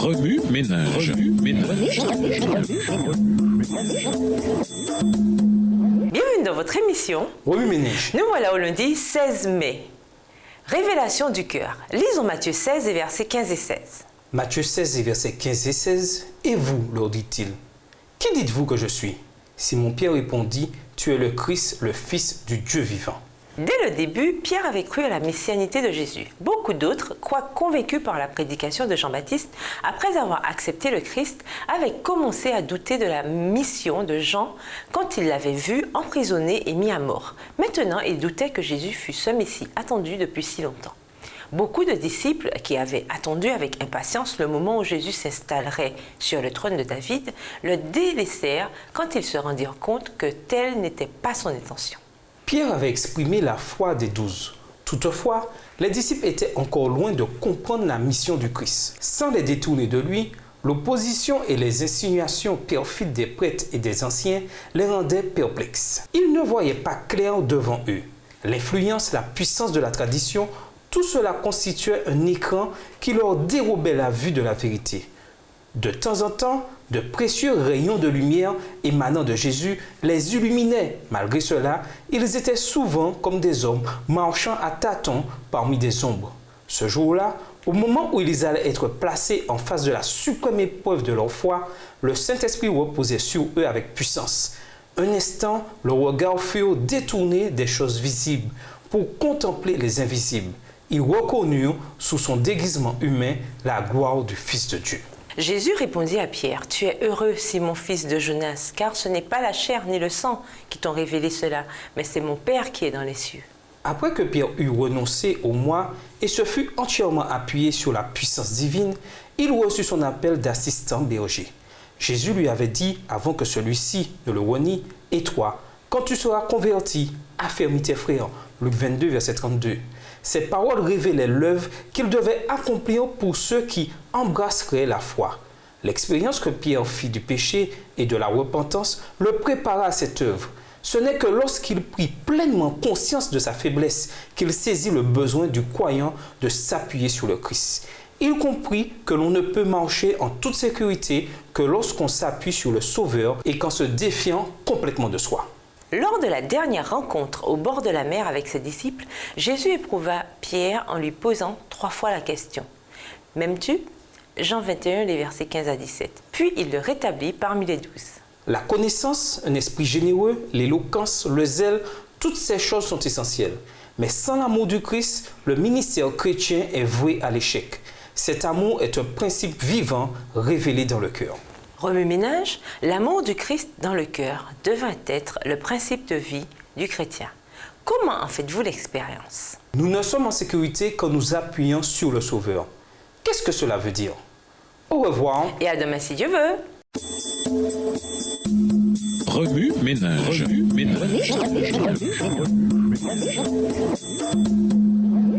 Remue ménage. Bienvenue dans votre émission. Remue ménage. Nous voilà au lundi 16 mai. Révélation du cœur. Lisons Matthieu 16 et versets 15 et 16. Matthieu 16 et versets 15 et 16. Et vous, leur dit-il, qui dites-vous que je suis? Simon-Pierre répondit, tu es le Christ, le Fils du Dieu vivant. Dès le début, Pierre avait cru à la messianité de Jésus. Beaucoup d'autres, quoique convaincus par la prédication de Jean-Baptiste, après avoir accepté le Christ, avaient commencé à douter de la mission de Jean quand ils l'avaient vu emprisonné et mis à mort. Maintenant, ils doutaient que Jésus fût ce Messie attendu depuis si longtemps. Beaucoup de disciples qui avaient attendu avec impatience le moment où Jésus s'installerait sur le trône de David, le délaissèrent quand ils se rendirent compte que telle n'était pas son intention. Pierre avait exprimé la foi des 12. Toutefois, les disciples étaient encore loin de comprendre la mission du Christ. Sans les détourner de lui, l'opposition et les insinuations perfides des prêtres et des anciens les rendaient perplexes. Ils ne voyaient pas clair devant eux. L'influence, la puissance de la tradition, tout cela constituait un écran qui leur dérobait la vue de la vérité. De temps en temps, de précieux rayons de lumière émanant de Jésus les illuminaient. Malgré cela, ils étaient souvent comme des hommes marchant à tâtons parmi des ombres. Ce jour-là, au moment où ils allaient être placés en face de la suprême épreuve de leur foi, le Saint-Esprit reposait sur eux avec puissance. Un instant, leurs regards furent détournés des choses visibles pour contempler les invisibles. Ils reconnurent sous son déguisement humain la gloire du Fils de Dieu. Jésus répondit à Pierre, « Tu es heureux, Simon, fils de Jonas, car ce n'est pas la chair ni le sang qui t'ont révélé cela, mais c'est mon Père qui est dans les cieux. » Après que Pierre eut renoncé au moi et se fut entièrement appuyé sur la puissance divine, il reçut son appel d'assistant berger. Jésus lui avait dit, avant que celui-ci ne le renie, « Et toi, quand tu seras converti, affermis tes frères. » Luc 22, verset 32. Ces paroles révélaient l'œuvre qu'il devait accomplir pour ceux qui embrasseraient la foi. L'expérience que Pierre fit du péché et de la repentance le prépara à cette œuvre. Ce n'est que lorsqu'il prit pleinement conscience de sa faiblesse qu'il saisit le besoin du croyant de s'appuyer sur le Christ. Il comprit que l'on ne peut marcher en toute sécurité que lorsqu'on s'appuie sur le Sauveur et qu'en se défiant complètement de soi. Lors de la dernière rencontre au bord de la mer avec ses disciples, Jésus éprouva Pierre en lui posant 3 fois la question. « M'aimes-tu » Jean 21, les versets 15 à 17. Puis il le rétablit parmi les 12. La connaissance, un esprit généreux, l'éloquence, le zèle, toutes ces choses sont essentielles. Mais sans l'amour du Christ, le ministère chrétien est voué à l'échec. Cet amour est un principe vivant révélé dans le cœur. Remue-ménage, l'amour du Christ dans le cœur devint être le principe de vie du chrétien. Comment en faites-vous l'expérience? Nous ne sommes en sécurité qu'en nous appuyant sur le Sauveur. Qu'est-ce que cela veut dire? Au revoir. Et à demain si Dieu veut. Remue ménage.